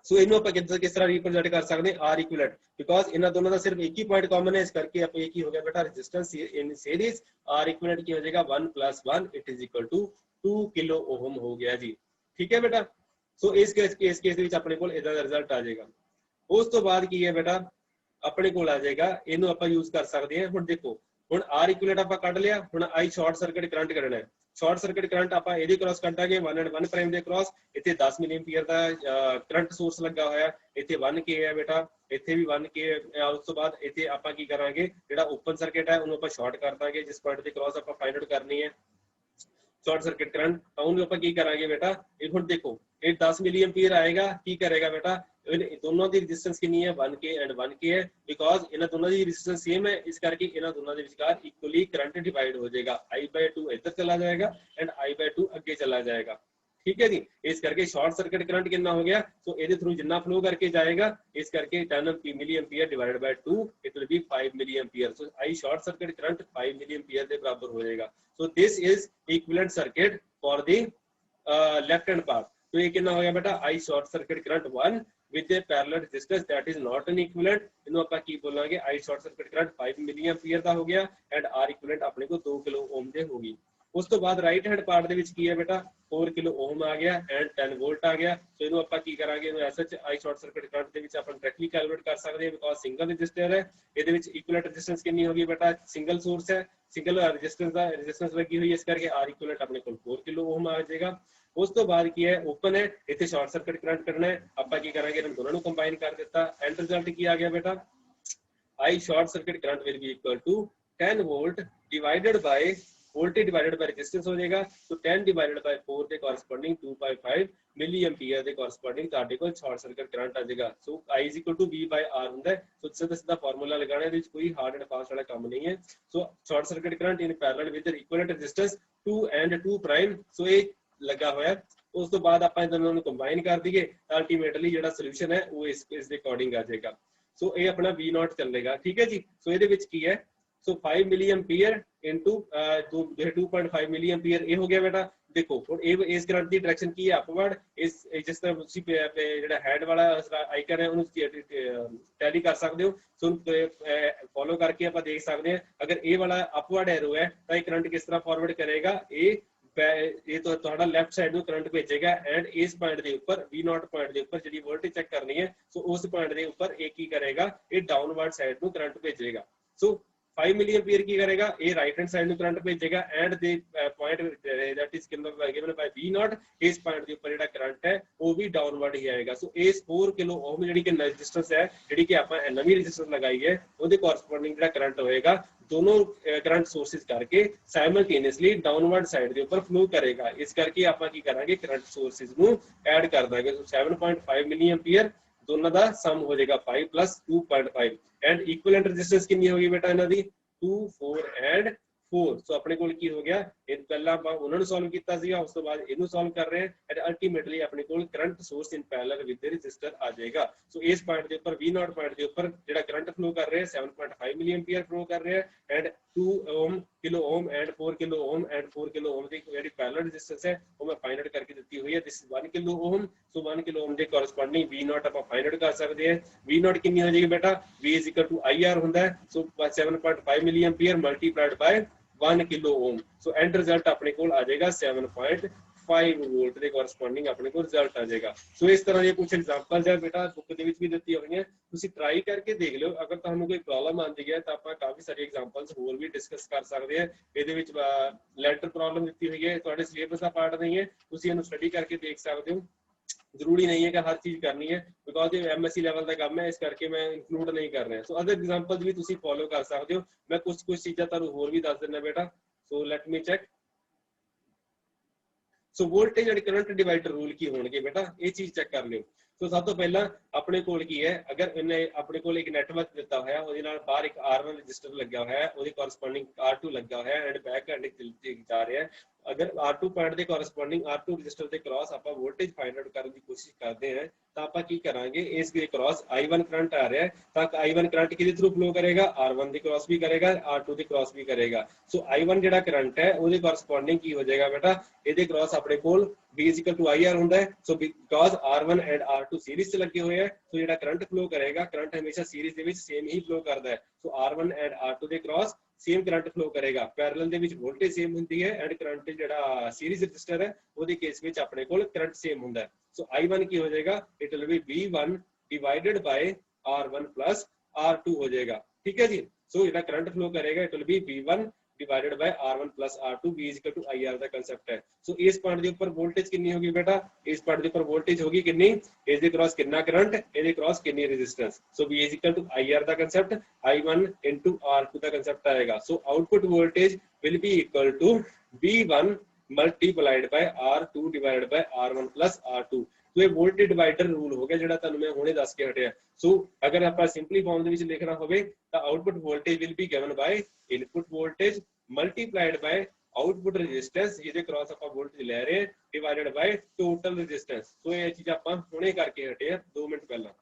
ਸੋ ਇਹਨੂੰ ਆਪਾਂ ਕਿਸ ਤਰ੍ਹਾਂ ਰਿਪਰੈਜ਼ੈਂਟ ਕਰ ਸਕਦੇ ਹਾਂ, ਆਰ ਇਕੁਇਵਲੈਂਟ, ਬਿਕੋਜ਼ ਇਹਨਾਂ ਦੋਨਾਂ ਦਾ ਸਿਰਫ ਇੱਕ ਹੀ ਪੁਆਇੰਟ ਕਾਮਨ ਹੈ, ਇਸ ਕਰਕੇ ਆਪਾਂ ਇਹ ਕੀ ਹੋ ਗਿਆ ਬੇਟਾ, resistance in series, R equivalent ਕੀ ਹੋ ਜਾਏਗਾ 1 + 1 it is equal to 2 kilo ohm ਹੋ ਗਿਆ ਜੀ। ਠੀਕ ਹੈ ਬੇਟਾ। ਸੋ ਇਸ ਕੇਸ ਦੇ ਵਿੱਚ ਆਪਣੇ ਕੋਲ ਇਹਦਾ ਰਿਜ਼ਲਟ ਆ ਜਾਏਗਾ। ਉਸ ਤੋਂ ਬਾਅਦ ਕੀ ਹੈ ਬੇਟਾ, ਆਪਣੇ ਕੋਲ ਆ ਜਾਏਗਾ, ਇਹਨੂੰ ਆਪਾਂ ਯੂਜ਼ ਕਰ ਸਕਦੇ ਹਾਂ। ਹੁਣ ਦੇਖੋ ਹੁਣ ਆਰ ਇਕੁਇਵਲੈਂਟ ਆਪਾਂ ਕੱਢ ਲਿਆ, ਹੁਣ ਆਈ ਸ਼ਾਰਟ ਸਰਕਟ ਕਰੰਟ ਕੱਢਣਾ ਹੈ। ਸ਼ਾਰਟ ਸਰਕਟ ਕਰੰਟ ਆਪਾਂ ਇਹਦੇ ਕ੍ਰਾਸ ਕੱਢਾਂਗੇ 1 ਐਂਡ 1 ਪ੍ਰਾਈਮ ਦੇ ਕ੍ਰਾਸ, ਇੱਥੇ 10 ਮਿਲੀ ਐਂਪੀਅਰ ਦਾ ਕਰੰਟ ਸੋਰਸ ਲੱਗਾ ਹੋਇਆ, ਇੱਥੇ 1 ਕੇ ਹੈ ਬੇਟਾ, ਇੱਥੇ ਵੀ 1 ਕੇ। ਉਸ ਤੋਂ ਬਾਅਦ ਇੱਥੇ ਆਪਾਂ ਕੀ ਕਰਾਂਗੇ, ਜਿਹੜਾ ਓਪਨ ਸਰਕਟ ਹੈ ਉਹਨੂੰ ਆਪਾਂ ਸ਼ਾਰਟ ਕਰ ਦਾਂਗੇ, ਜਿਸ ਪੁਆਇੰਟ ਦੇ ਕ੍ਰਾਸ ਆਪਾਂ ਫਾਈਂਡ ਆਊਟ ਕਰਨੀ ਹੈ ਸ਼ਾਰਟ ਸਰਕਟ ਕਰੰਟ, ਉਹਨੂੰ ਆਪਾਂ ਕੀ ਕਰਾਂਗੇ ਬੇਟਾ, ਇਹ ਹੁਣ ਦੇਖੋ ਇਹ 10 ਮਿਲੀ ਐਂਪੀਅਰ ਆਏਗਾ, ਕੀ ਕਰੇਗਾ ਬੇਟਾ, ਦੋਨੋਂ ਦੀ ਰੈਜ਼ਿਸਟੈਂਸ ਕਿੰਨੀ ਹੈ 1 ਕੇ ਐਂਡ 1 ਕੇ ਹੈ, ਬਿਕੋਜ਼ ਇਹਨਾਂ ਦੋਨਾਂ ਦੀ ਰੈਜ਼ਿਸਟੈਂਸ ਸੇਮ ਹੈ, ਇਸ ਕਰਕੇ ਇਹਨਾਂ ਦੋਨਾਂ ਦੇ ਵਿਚਕਾਰ ਇਕੁਅਲੀ ਕਰੰਟ ਡਿਵਾਈਡ ਹੋ ਜਾਏਗਾ, I/2 ਇੱਧਰ ਚਲਾ ਜਾਏਗਾ ਐਂਡ I/2 ਅੱਗੇ ਚਲਾ ਜਾਏਗਾ। ਠੀਕ ਹੈ ਜੀ, ਇਸ ਕਰਕੇ ਸ਼ਾਰਟ ਸਰਕਟ ਕਰੰਟ ਕਿੰਨਾ ਹੋ ਗਿਆ, ਸੋ ਇਹਦੇ ਥਰੂ ਜਿੰਨਾ ਫਲੋ ਕਰਕੇ ਜਾਏਗਾ, ਇਸ ਕਰਕੇ 10 milli ampere divided by 2 it will be 5 ਮਿਲੀ ampere. So I short circuit current 5 ਮਿਲੀ ਐਂਪੀਅਰ ਦੇ ਬਰਾਬਰ ਹੋ ਜਾਏਗਾ। So this is equivalent circuit for the left hand part. तो ये कितना हो गया बेटा, I short circuit current 1 with a parallel resistance that is not an equivalent, ਇਹਨੂੰ ਆਪਾਂ ਕੀ ਬੋਲਾਂਗੇ, I शॉर्ट सर्किट करंट 5 ਮਿਲੀ ਐਂਪੀਅਰ ਦਾ ਹੋ ਗਿਆ ਐਂਡ R equivalent ਆਪਣੇ ਕੋਲ 2 ਕਿਲੋ ਓਮ ਦੇ ਹੋ ਗਈ। ਉਸ ਤੋਂ ਬਾਅਦ ਰਾਈਟ ਹੈਂਡ ਪਾਰਟ ਦੇ ਵਿੱਚ ਕੀ ਹੈ ਬੇਟਾ, 4 ਕਿਲੋ ਓਮ ਆ ਗਿਆ ਐਂਡ 10 ਵੋਲਟ ਆ ਗਿਆ। ਸੋ ਇਹਨੂੰ ਆਪਾਂ ਕੀ ਕਰਾਂਗੇ, ਇਹਨੂੰ SH I short circuit current ਦੇ ਵਿੱਚ ਆਪਾਂ ਡਾਇਰੈਕਟਲੀ ਕੈਲਕੂਲੇਟ ਕਰ ਸਕਦੇ ਹਾਂ, ਬਿਕੋਜ਼ ਸਿੰਗਲ ਰੈਜ਼ਿਸਟਰ ਹੈ, ਇਹਦੇ ਵਿੱਚ ਇਕੁਇਵਲੈਂਟ ਰੈਜ਼ਿਸਟੈਂਸ ਕਿੰਨੀ ਹੋਗੀ ਬੇਟਾ, ਸਿੰਗਲ ਸੋਰਸ ਹੈ, ਸਿੰਗਲ ਰੈਜ਼ਿਸਟੈਂਸ ਲੱਗੀ ਹੋਈ ਹੈ, ਇਸ ਕਰਕੇ R equivalent ਆਪਣੇ ਕੋਲ 4 ਕਿਲੋ ਓਮ ਆ ਜਾਏਗਾ। ਉਸ ਤੋਂ ਬਾਅਦ ਕੀ ਹੈ, ਓਪਨ ਹੈ, ਇੱਥੇ ਸ਼ਾਰਟ ਸਰਕਟ ਕਰੰਟ ਕਰਨਾ ਹੈ, ਆਪਾਂ ਕੀ ਕਰਾਂਗੇ, ਇਹਨਾਂ ਦੋਨਾਂ ਨੂੰ ਕੰਬਾਈਨ ਕਰ ਦਿੱਤਾ, ਐਂਡ ਰਿਜ਼ਲਟ ਕੀ ਆ ਗਿਆ ਬੇਟਾ, I short circuit current will be equal to 10 volt divided by voltage divided by resistance हो जाएगा। तो 10 divided by 4 ਦੇ corresponding 2.5 ਮਿਲੀ ਐਂਪੀਅਰ ਦੇ corresponding ਤੁਹਾਡੇ ਕੋਲ ਸ਼ਾਰਟ ਸਰਕਟ ਕਰੰਟ ਆ ਜਾਏਗਾ। ਸੋ I is equal to V by R ਹੁੰਦਾ ਹੈ। ਸੋ ਸਿੱਧਾ ਫਾਰਮੂਲਾ ਲਗਾਉਣਾ, ਇਹਦੇ ਵਿੱਚ ਕੋਈ ਹਾਰਡ ਐਂਡ ਫਾਸਟ ਵਾਲਾ ਕੰਮ ਨਹੀਂ ਹੈ। So short circuit current in parallel with equivalent resistance 2 and 2 prime. So ਇਹ ਲੱਗਾ ਹੋਇਆ। ਉਸ ਤੋਂ ਬਾਅਦ ਆਪਾਂ ਇਹਨਾਂ ਨੂੰ ਕੰਬਾਈਨ ਕਰ ਦਈਏ, ਅਲਟੀਮੇਟਲੀ ਜਿਹੜਾ ਸੋਲੂਸ਼ਨ ਹੈ ਉਹ ਇਸ ਦੇ ਅਕੋਰਡਿੰਗ ਆ ਜਾਏਗਾ। ਸੋ ਇਹ ਆਪਣਾ V0 ਚੱਲੇਗਾ। ਠੀਕ ਹੈ ਜੀ। ਸੋ ਇਹਦੇ ਵਿੱਚ ਕੀ ਹੈ, ਸੋ 5 ਮਿਲੀ ਐਂਪੀਅਰ ਇਨਟੂ 2.5 ਮਿਲੀ ਐਂਪੀਅਰ ਇਹ ਹੋ ਗਿਆ ਬੇਟਾ। ਦੇਖੋ ਹੁਣ ਇਹ ਇਸ ਕਰੰਟ ਦੀ ਡਾਇਰੈਕਸ਼ਨ ਕੀ ਹੈ, ਅਪਵਰਡ। ਇਸ ਜਿਸ ਤਰ੍ਹਾਂ ਤੁਸੀਂ ਜਿਹੜਾ ਹੈਡ ਵਾਲਾ ਆਈਕਨ ਹੈ ਉਹਨੂੰ ਟੈਲੀ ਕਰ ਸਕਦੇ ਹੋ। ਸੋ ਫੋਲੋ ਕਰਕੇ ਆਪਾਂ ਦੇਖ ਸਕਦੇ ਹਾਂ, ਅਗਰ ਇਹ ਵਾਲਾ ਅਪਵਰਡ ਐਰੋ ਹੈ ਤਾਂ ਇਹ ਕਰੰਟ ਕਿਸ ਤਰ੍ਹਾਂ ਫਾਰਵਰਡ ਕਰੇਗਾ, ਇਹ ਤੁਹਾਡਾ ਲੈਫਟ ਸਾਈਡ ਨੂੰ ਕਰੰਟ ਭੇਜੇਗਾ ਐਂਡ ਇਸ ਪੁਆਇੰਟ ਦੇ ਉੱਪਰ V0 ਪੁਆਇੰਟ ਦੇ ਉੱਪਰ ਜਿਹੜੀ ਵੋਲਟੇਜ ਚੈੱਕ ਕਰਨੀ ਹੈ, ਸੋ ਉਸ ਪੁਆਇੰਟ ਦੇ ਉੱਪਰ ਇਹ ਕੀ ਕਰੇਗਾ, ਇਹ ਡਾਊਨਵਰਡ ਸਾਈਡ ਨੂੰ ਕਰੰਟ ਭੇਜੇਗਾ। ਸੋ 5 ਮਿਲੀ ਐਂਪੀਅਰ ਕੀ ਕਰੇਗਾ, ਇਹ ਰਾਈਟ ਹੈਂਡ ਸਾਈਡ ਨੂੰ ਕਰੰਟ ਭੇਜੇਗਾ and the point that is given by V0, ਇਸ ਪੁਆਇੰਟ ਦੇ ਉੱਪਰ ਜਿਹੜਾ ਕਰੰਟ ਹੈ ਉਹ ਵੀ ਡਾਊਨਵਰਡ ਹੀ ਆਏਗਾ। ਸੋ ਇਸ 4 ਕਿਲੋ ਓਮ ਜਿਹੜੀ ਕਿ ਰੈਜ਼ਿਸਟੈਂਸ ਹੈ, ਜਿਹੜੀ ਕਿ ਆਪਾਂ ਨਵੀਂ ਰੈਜ਼ਿਸਟੈਂਸ ਲਗਾਈ ਹੈ, ਉਹਦੇ ਕੋਰਸਪੋਂਡਿੰਗ ਜਿਹੜਾ ਕਰੰਟ ਹੋਏਗਾ दोनों करंट सोर्सेज करके साइमल्टेनियसली डाउनवर्ड साइड के ऊपर फ्लो करेगा। इस करके आप की करांगे करंट सोर्सेज ਨੂੰ ऐड कर देंगे। तो 7.5 मिली एंपियर दोनों का सम हो जाएगा 5 + 2.5 एंड इक्विवेलेंट रेजिस्टेंस कितनी होगी बेटा इन्हां दी 2 4 एंड 4। सो अपने कोल की हो गया, ਇਹ ਪਹਿਲਾਂ ਆਪਾਂ ਉਹਨਾਂ ਨੂੰ ਸੋਲਵ ਕੀਤਾ ਸੀਗਾ, ਉਸ ਤੋਂ ਬਾਅਦ ਇਹਨੂੰ ਸੋਲਵ ਕਰ ਰਹੇ ਹਾਂ ਐਂਡ ਅਲਟੀਮੇਟਲੀ ਆਪਣੇ ਕੋਲ current source in parallel with resistor ਆ ਜਾਏਗਾ। ਸੋ ਇਸ ਪੁਆਇੰਟ ਦੇ ਉੱਪਰ V0 ਪੁਆਇੰਟ ਦੇ ਉੱਪਰ ਜਿਹੜਾ ਕਰੰਟ ਫਲੋ ਕਰ ਰਿਹਾ 7.5 ਮਿਲੀ ਐਂਪੀਅਰ ਫਲੋ ਕਰ ਰਿਹਾ and 2 kilo Om and 4 kilo Om and 4 kilo Om ਦੀ ਜਿਹੜੀ ਪੈਰਲਲ ਰੈਜ਼ਿਸਟੈਂਸ ਹੈ ਉਹ ਮੈਂ ਫਾਈਂਡ ਆਊਟ ਕਰਕੇ ਦਿੱਤੀ ਹੋਈ ਹੈ। This is 1 kilo Om. So 1 kilo Om ਦੇ ਕੋਰਸਪੋਂਡਿੰਗ V0 ਆਪਾਂ ਫਾਈਂਡ ਆਊਟ ਕਰ ਸਕਦੇ ਹਾਂ। V0 ਕਿੰਨੀ ਹੋ ਜਾਏਗੀ ਬੇਟਾ, V = IR ਹੁੰਦਾ ਹੈ। So 7.5 milli ampere multiplied by 1 kilo ohm. So end result अपने को आ जाएगा 7.5 5 ਵੋਲਟ ਦੇ ਕੋਰਸਪੋਂਡਿੰਗ ਆਪਣੇ ਕੋਲ ਰਿਜ਼ਲਟ ਆ ਜਾਏਗਾ। ਸੋ ਇਸ ਤਰ੍ਹਾਂ ਦੀਆਂ ਕੁਝ ਐਗਜ਼ਾਮਪਲਸ ਹੈ ਬੇਟਾ ਬੁੱਕ ਦੇ ਵਿੱਚ ਵੀ ਦਿੱਤੀ ਹੋਈਆਂ, ਤੁਸੀਂ ਟਰਾਈ ਕਰਕੇ ਦੇਖ ਲਿਓ। ਅਗਰ ਤੁਹਾਨੂੰ ਕੋਈ ਪ੍ਰੋਬਲਮ ਆਉਂਦੀ ਹੈ ਤਾਂ ਆਪਾਂ ਕਾਫੀ ਸਾਰੀ ਐਗਜ਼ਾਮਪਲਸ ਹੋਰ ਵੀ ਡਿਸਕਸ ਕਰ ਸਕਦੇ ਹਾਂ। ਇਹਦੇ ਵਿੱਚ ਲੈਟਰ ਪ੍ਰੋਬਲਮ ਦਿੱਤੀ ਹੋਈ ਹੈ, ਤੁਹਾਡੇ ਸਿਲੇਬਸ ਦਾ ਪਾਰਟ ਨਹੀਂ ਹੈ, ਤੁਸੀਂ ਇਹਨੂੰ ਸਟੱਡੀ ਕਰਕੇ ਦੇਖ ਸਕਦੇ ਹੋ। ਜ਼ਰੂਰੀ ਨਹੀਂ ਹੈ ਕਿ ਹਰ ਚੀਜ਼ ਕਰਨੀ ਹੈ, ਬਿਕੋਜ਼ ਇਹ MSc ਲੈਵਲ ਦਾ ਕੰਮ ਹੈ, ਇਸ ਕਰਕੇ ਮੈਂ ਇਨਕਲੂਡ ਨਹੀਂ ਕਰ ਰਿਹਾ। ਸੋ ਅਦਰ ਐਗਜ਼ਾਮਪਲਸ ਵੀ ਤੁਸੀਂ ਫੋਲੋ ਕਰ ਸਕਦੇ ਹੋ। ਮੈਂ ਕੁਝ ਚੀਜ਼ਾਂ ਤੁਹਾਨੂੰ ਹੋਰ ਵੀ ਦੱਸ ਦਿੰਦਾ ਬੇਟਾ। So let me check. So voltage and current divider rule ਕੀ ਹੋਣਗੇ ਬੇਟਾ, ਇਹ ਚੀਜ਼ ਚੈੱਕ ਕਰ ਲਿਓ। ਸੋ ਸਭ ਤੋਂ ਪਹਿਲਾਂ ਆਪਣੇ ਕੋਲ ਕੀ ਹੈ, ਅਗਰ ਇਹਨੇ ਆਪਣੇ ਕੋਲ ਇੱਕ ਨੈਟਵਰਕ ਦਿੱਤਾ ਹੋਇਆ, ਉਹਦੇ ਨਾਲ ਬਾਹਰ ਇੱਕ R1 ਰਜਿਸਟਰ ਲੱਗਿਆ ਹੋਇਆ ਹੈ, ਉਹਦੇ ਕੋਰਸਪੋਂਡਿੰਗ R2 ਲੱਗਾ ਹੋਇਆ ਐਂਡ ਬੈਕ ਐਂਡ ਜਾ ਰਿਹਾ ਹੈ। ਅਗਰ R2 ਪੁਆਇੰਟ ਦੇ ਕੋਰਸਪੋਂਡਿੰਗ R2 ਰਜਿਸਟਰ ਦੇ ਕ੍ਰਾਸ ਆਪਾਂ ਵੋਲਟੇਜ ਫਾਈਂਡ ਆਊਟ ਕਰਨ ਦੀ ਕੋਸ਼ਿਸ਼ ਕਰਦੇ ਹਾਂ, ਤਾਂ ਆਪਾਂ ਕੀ ਕਰਾਂਗੇ, ਇਸ ਦੇ ਕ੍ਰਾਸ I1 ਕਰੰਟ ਆ ਰਿਹਾ ਹੈ, ਤਾਂ I1 ਕਰੰਟ ਕਿਹਦੇ ਥਰੂ ਫਲੋ ਕਰੇਗਾ, R1 ਦੇ ਕ੍ਰਾਸ ਵੀ ਕਰੇਗਾ, R2 ਦੇ ਕ੍ਰਾਸ ਵੀ ਕਰੇਗਾ। ਸੋ I1 ਜਿਹੜਾ ਕਰੰਟ ਹੈ ਉਹਦੇ ਕੋਰਸਪੋਂਡਿੰਗ ਕੀ ਹੋ ਜਾਏਗਾ ਬੇਟਾ, ਇਹਦੇ ਕ੍ਰਾਸ ਆਪਣੇ ਕੋਲ V = IR ਹੁੰਦਾ ਹੈ। ਸੋ because R1 and R2 series 'ਚ ਲੱਗੇ ਹੋਏ ਹੈ, ਸੋ ਜਿਹੜਾ ਕਰੰਟ ਫਲੋ ਕਰੇਗਾ, ਕਰੰਟ ਹਮੇਸ਼ਾ ਸੀਰੀਜ਼ ਦੇ ਵਿੱਚ ਸੇਮ ਹੀ ਫਲੋ ਕਰਦਾ ਹੈ। ਸੋ R1 ਐਂਡ R2 ਦੇ ਕ੍ਰਾਸ ਸੇਮ ਕਰੰਟ ਫਲੋ ਕਰੇਗਾ। ਪੈਰਲਲ ਦੇ ਵਿੱਚ ਵੋਲਟੇਜ ਸੇਮ ਹੁੰਦੀ ਹੈ ਐਂਡ ਕਰੰਟ ਜਿਹੜਾ ਸੀਰੀਜ਼ ਰਜਿਸਟਰ ਹੈ ਉਹਦੇ ਕੇਸ ਵਿੱਚ ਆਪਣੇ ਕੋਲ ਕਰੰਟ ਸੇਮ ਹੁੰਦਾ ਹੈ। ਸੋ I1 ਕੀ ਹੋ ਜਾਏਗਾ, it will be V1 divided by R1 plus R2 ਹੋ ਜਾਏਗਾ। ਠੀਕ ਹੈ ਜੀ। ਸੋ ਜਿਹੜਾ ਕਰੰਟ ਫਲੋ ਕਰੇਗਾ, it will be V1 divided by R1 plus R2 V = IR ਦਾ ਕਨਸੈਪਟ ਹੈ। ਸੋ ਇਸ ਪੁਆਇੰਟ ਦੇ ਉੱਪਰ ਵੋਲਟੇਜ ਕਿੰਨੀ ਹੋਗੀ ਬੇਟਾ, ਇਸ ਪੁਆਇੰਟ ਦੇ ਉੱਪਰ ਵੋਲਟੇਜ ਹੋਗੀ ਕਿੰਨੀ, ਇਸ ਦੇ ਕ੍ਰਾਸ ਕਿੰਨਾ ਕਰੰਟ, ਇਹਦੇ ਕ੍ਰਾਸ ਕਿੰਨੀ ਰੈਜ਼ਿਸਟੈਂਸ। ਸੋ V = IR ਦਾ ਕਨਸੈਪਟ I1 into R2 ਦਾ ਕਨਸੈਪਟ ਆਏਗਾ। ਸੋ output voltage will be equal to V1 multiplied by R2 divided by R1 plus R2। So ਇਹ ਵੋਲਟੇਜ ਡਿਵਾਈਡਰ ਰੂਲ ਹੋ ਗਿਆ ਜਿਹੜਾ ਤੁਹਾਨੂੰ ਮੈਂ ਹੁਣੇ ਦੱਸ ਕੇ ਹਟਿਆ। ਸੋ ਅਗਰ ਆਪਾਂ ਸਿੰਪਲੀ ਫਾਰਮ ਦੇ ਵਿੱਚ ਲਿਖਣਾ ਹੋਵੇ ਤਾਂ output voltage will be given by input voltage multiplied by output resistance, ਜਿਹਦੇ ਕ੍ਰਾਸ ਆਪਾਂ ਵੋਲਟੇਜ ਲੈ ਰਹੇ, ਡਿਵਾਈਡਡ ਬਾਈ ਟੋਟਲ ਰੈਜ਼ਿਸਟੈਂਸ। ਸੋ ਇਹ ਚੀਜ਼ ਆਪਾਂ ਹੁਣੇ ਕਰਕੇ ਹਟੇ ਆ 2 ਮਿੰਟ ਪਹਿਲਾਂ।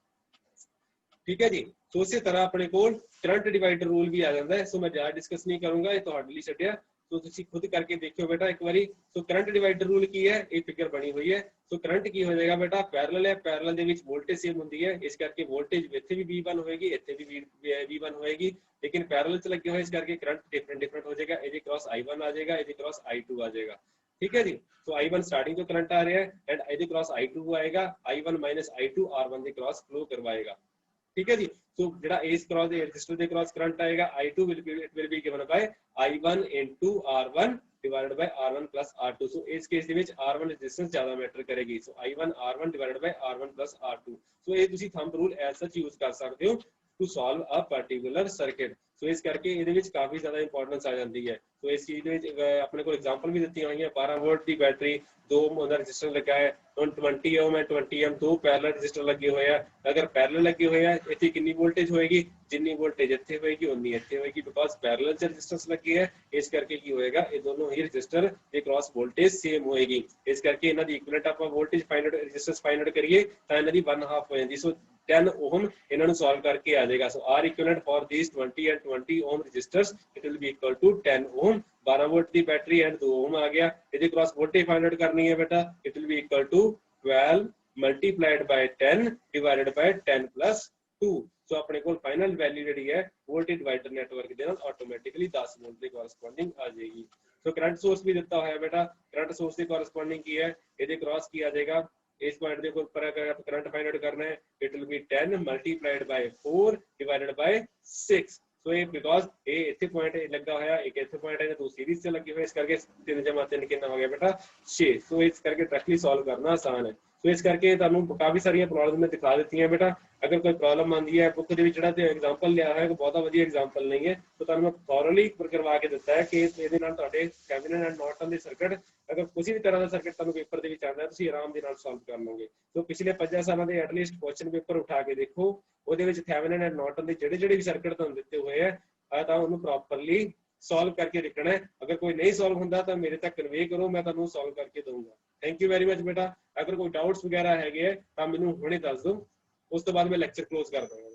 ਠੀਕ ਹੈ ਜੀ। ਸੋ ਇਸੇ ਤਰ੍ਹਾਂ ਆਪਣੇ ਕੋਲ ਕਰੰਟ ਡਿਵਾਈਡਰ ਰੂਲ ਵੀ ਆ ਜਾਂਦਾ ਹੈ। ਸੋ ਮੈਂ ਜ਼ਿਆਦਾ ਡਿਸਕਸ ਨਹੀਂ ਕਰੂੰਗਾ, ਇਹ ਤੁਹਾਡੇ ਲਈ ਛੱਡਿਆ। ਸੋ ਤੁਸੀਂ ਖੁਦ ਕਰਕੇ ਦੇਖਿਓ ਬੇਟਾ ਇੱਕ ਵਾਰੀ। ਸੋ ਕਰੰਟ ਡਿਵਾਈਡਰ ਰੂਲ ਕੀ ਹੈ, ਇਹ ਫਿਗਰ ਬਣੀ ਹੋਈ ਹੈ। ਸੋ ਕਰੰਟ ਕੀ ਹੋ ਜਾਏਗਾ ਬੇਟਾ, ਪੈਰਲਲ ਹੈ, ਪੈਰਲਲ ਦੇ ਵਿੱਚ ਵੋਲਟੇਜ ਸੇਮ ਹੁੰਦੀ ਹੈ, ਇਸ ਕਰਕੇ ਵੋਲਟੇਜ ਇੱਥੇ ਵੀ V1 ਹੋਏਗੀ, ਇੱਥੇ ਵੀ V1 ਹੋਏਗੀ, ਲੇਕਿਨ ਪੈਰਲਲ 'ਚ ਲੱਗੇ ਹੋਏ ਇਸ ਕਰਕੇ ਕਰੰਟ ਡਿਫਰੈਂਟ ਹੋ ਜਾਏਗਾ। ਇਹਦੇ ਕ੍ਰਾਸ I1 ਆ ਜਾਏਗਾ, ਇਹਦੇ ਕ੍ਰਾਸ I2 ਆ ਜਾਏਗਾ। ਠੀਕ ਹੈ ਜੀ। ਸੋ I1 ਸਟਾਰਟਿੰਗ ਤੋਂ ਕਰੰਟ ਆ ਰਿਹਾ ਹੈ ਐਂਡ ਇਹਦੇ ਕ੍ਰਾਸ I2 ਆਏਗਾ, I1 minus I2 R1 ਦੇ ਕ੍ਰਾਸ ਫਲੋ ਕਰਵਾਏਗਾ। ਠੀਕ ਹੈ ਜੀ। ਸੋ ਜਿਹੜਾ ਇਸ ਕ੍ਰਾਸ ਦੇ ਰੈਜ਼ਿਸਟਰ ਦੇ ਕ੍ਰਾਸ ਕਰੰਟ ਆਏਗਾ I2 will be given by I1 into R1 divided by R1 plus R2। ਸੋ ਇਸ ਕੇਸ ਦੇ ਵਿੱਚ R1 ਰੈਜ਼ਿਸਟੈਂਸ ਜ਼ਿਆਦਾ ਮੈਟਰ ਕਰੇਗੀ। ਸੋ I1 R1 divided by R1 plus R2। So ਇਹ ਤੁਸੀਂ thumb rule as such use ਕਰ ਸਕਦੇ ਹੋ to solve a particular circuit. So ਇਸ ਕਰਕੇ ਇਹਦੇ ਵਿੱਚ ਕਾਫੀ ਜ਼ਿਆਦਾ ਇੰਪੋਰਟੈਂਸ ਆ ਜਾਂਦੀ ਹੈ। ਸੋ ਇਸ ਚੀਜ਼ ਦੇ ਵਿੱਚ ਆਪਣੇ ਕੋਲ ਐਗਜ਼ਾਮਪਲ ਵੀ ਦਿੱਤੀਆਂ ਹੋਈਆਂ। 12 ਵੋਲਟ ਦੀ ਬੈਟਰੀ, 2 ohm ਦਾ ਰੈਜ਼ਿਸਟਰ ਲੱਗਾ ਹੈ, 20 ohm ਹੈ, 20 ohm, 2 ਪੈਰਲਲ ਰੈਜ਼ਿਸਟਰ ਲੱਗੇ ਹੋਏ ਆ। ਅਗਰ ਪੈਰਲਲ ਲੱਗੇ ਹੋਏ ਆ, ਇੱਥੇ ਕਿੰਨੀ ਵੋਲਟੇਜ ਹੋਏਗੀ, ਜਿੰਨੀ ਵੋਲਟੇਜ ਇੱਥੇ ਹੋਏਗੀ ਉਨੀ ਇੱਥੇ ਹੋਏਗੀ, ਬਿਕੋਜ਼ ਪੈਰਲਲ ਚ ਰੈਜ਼ਿਸਟੈਂਸ ਲੱਗੀ ਹੈ। ਇਸ ਕਰਕੇ ਕੀ ਹੋਏਗਾ, ਇਹ ਦੋਨੋਂ ਹੀ ਰੈਜ਼ਿਸਟਰ ਦੇ ਕ੍ਰਾਸ ਵੋਲਟੇਜ ਸੇਮ ਹੋਏਗੀ। ਇਸ ਕਰਕੇ ਇਹਨਾਂ ਦੀ ਇਕੁਇਵਲੈਂਟ ਆਪਾਂ voltage find out, resistance find out ਕਰੀਏ ਤਾਂ ਇਹਨਾਂ ਦੀ 1/2 ਹੋ ਜਾਂਦੀ। ਸੋ 10 ohm ਇਹਨਾਂ ਨੂੰ ਸੋਲਵ ਕਰਕੇ ਆ ਜਾਏਗਾ। ਸੋ R equivalent for these 20 and 20 ohm resistors it will be equal to 10 ohm। 12 wallet the battery and 2 ohm ਆ ਗਿਆ। ਇਹਦੇ ਕ੍ਰਾਸ ਵੋਲਟੇਜ ਫਾਈਂਡ ਆਊਟ ਕਰਨੀ ਹੈ ਬੇਟਾ, it will be equal to 12 multiplied by 10 divided by 10 plus 2। ਸੋ ਆਪਣੇ ਕੋਲ final value ਜਿਹੜੀ ਹੈ ਵੋਲਟੇਜ ਡਿਵਾਈਡਰ ਨੈਟਵਰਕ ਦੇ ਨਾਲ ਆਟੋਮੈਟਿਕਲੀ 10 ਵੋਲਟ ਦੇ ਕੋਰਸਪੋਂਡਿੰਗ ਆ ਜਾਏਗੀ। ਸੋ ਕਰੰਟ ਸੋਰਸ ਵੀ ਦਿੱਤਾ ਹੋਇਆ ਬੇਟਾ, ਕਰੰਟ ਸੋਰਸ ਦੇ ਕੋਰਸਪੋਂਡਿੰਗ ਕੀ ਹੈ, ਇਹਦੇ ਕ੍ਰਾਸ ਕੀ ਆ ਜਾਏਗਾ, ਇਸ ਪੁਆਇੰਟ ਦੇ ਉੱਪਰ ਕਰੰਟ ਫਾਈਂਡ ਆਊਟ ਕਰਨਾ ਹੈ, it will B 10 multiplied by 4 divided by 6। ਸੋ ਇਹ ਬਿਕੋਜ਼ ਇਹ ਇੱਥੇ ਪੁਆਇੰਟ ਲੱਗਾ ਹੋਇਆ, ਇੱਕ ਇੱਥੇ ਪੁਆਇੰਟ ਹੈ, ਦੋ ਸੀਰੀਜ਼ ਚ ਲੱਗੇ ਹੋਏ, ਇਸ ਕਰਕੇ 3 ਜਮਾ 3 ਕਿੰਨਾ ਹੋ ਗਿਆ ਬੇਟਾ 6। ਸੋ ਇਸ ਕਰਕੇ ਡਾਇਰੈਕਟਲੀ ਸੋਲਵ ਕਰਨਾ ਆਸਾਨ ਹੈ। ਸੋ ਇਸ ਕਰਕੇ ਤੁਹਾਨੂੰ ਕਾਫੀ ਸਾਰੀਆਂ ਪ੍ਰੋਬਲਮ ਮੈਂ ਦਿਖਾ ਦਿੱਤੀਆਂ ਬੇਟਾ। ਅਗਰ ਕੋਈ ਪ੍ਰੋਬਲਮ ਆਉਂਦੀ ਹੈ ਬੁੱਕ ਦੇ ਵਿੱਚ ਜਿਹੜਾ ਤੇ ਐਗਜ਼ਾਮਪਲ ਲਿਆ ਹੋਇਆ ਬਹੁਤਾ ਵਧੀਆ ਐਗਜ਼ਾਮਪਲ ਨਹੀਂ ਹੈ, ਤਾਂ ਤੁਹਾਨੂੰ ਮੈਂ ਥੋਰਲੀ ਕਰਵਾ ਕੇ ਦਿੱਤਾ ਹੈ ਕਿ ਇਹਦੇ ਨਾਲ ਤੁਹਾਡੇ ਥੈਵਨਿਨ ਐਂਡ ਨਾਰਟਨ ਦੇ ਸਰਕਟ, ਅਗਰ ਕਿਸੇ ਵੀ ਤਰ੍ਹਾਂ ਦਾ ਸਰਕਟ ਤੁਹਾਨੂੰ ਪੇਪਰ ਦੇ ਵਿੱਚ ਆਉਂਦਾ ਹੈ, ਤੁਸੀਂ ਆਰਾਮ ਦੇ ਨਾਲ ਸੋਲਵ ਕਰ ਲਓਗੇ। ਸੋ ਪਿਛਲੇ 5 ਸਾਲਾਂ ਦੇ ਐਟਲੀਸਟ ਕੁਐਸਚਨ ਪੇਪਰ ਉਠਾ ਕੇ ਦੇਖੋ, ਉਹਦੇ ਵਿੱਚ ਥੈਵਨਿਨ ਐਂਡ ਨਾਰਟਨ ਦੇ ਜਿਹੜੇ ਵੀ ਸਰਕਟ ਤੁਹਾਨੂੰ ਦਿੱਤੇ ਹੋਏ ਹੈ ਤਾਂ ਉਹਨੂੰ ਪ੍ਰੋਪਰਲੀ ਸੋਲਵ ਕਰਕੇ ਦੇਖਣਾ ਹੈ। ਅਗਰ ਕੋਈ ਨਹੀਂ ਸੋਲਵ ਹੁੰਦਾ ਤਾਂ ਮੇਰੇ ਤੱਕ ਕਨਵੇ ਕਰੋ, ਮੈਂ ਤੁਹਾਨੂੰ ਸੋਲਵ ਕਰਕੇ ਦਊਂਗਾ। ਥੈਂਕ ਯੂ ਵੈਰੀ ਮਚ ਬੇਟਾ। ਅਗਰ ਕੋਈ ਡਾਊਟਸ ਵਗੈਰਾ ਹੈਗੇ ਹੈ ਤਾਂ ਮੈਨੂੰ ਹੁਣੇ ਦੱਸ ਦਿਓ, ਉਸ ਤੋਂ ਬਾਅਦ ਮੈਂ ਲੈਕਚਰ ਕਲੋਜ਼ ਕਰ ਦਾਂਗਾ।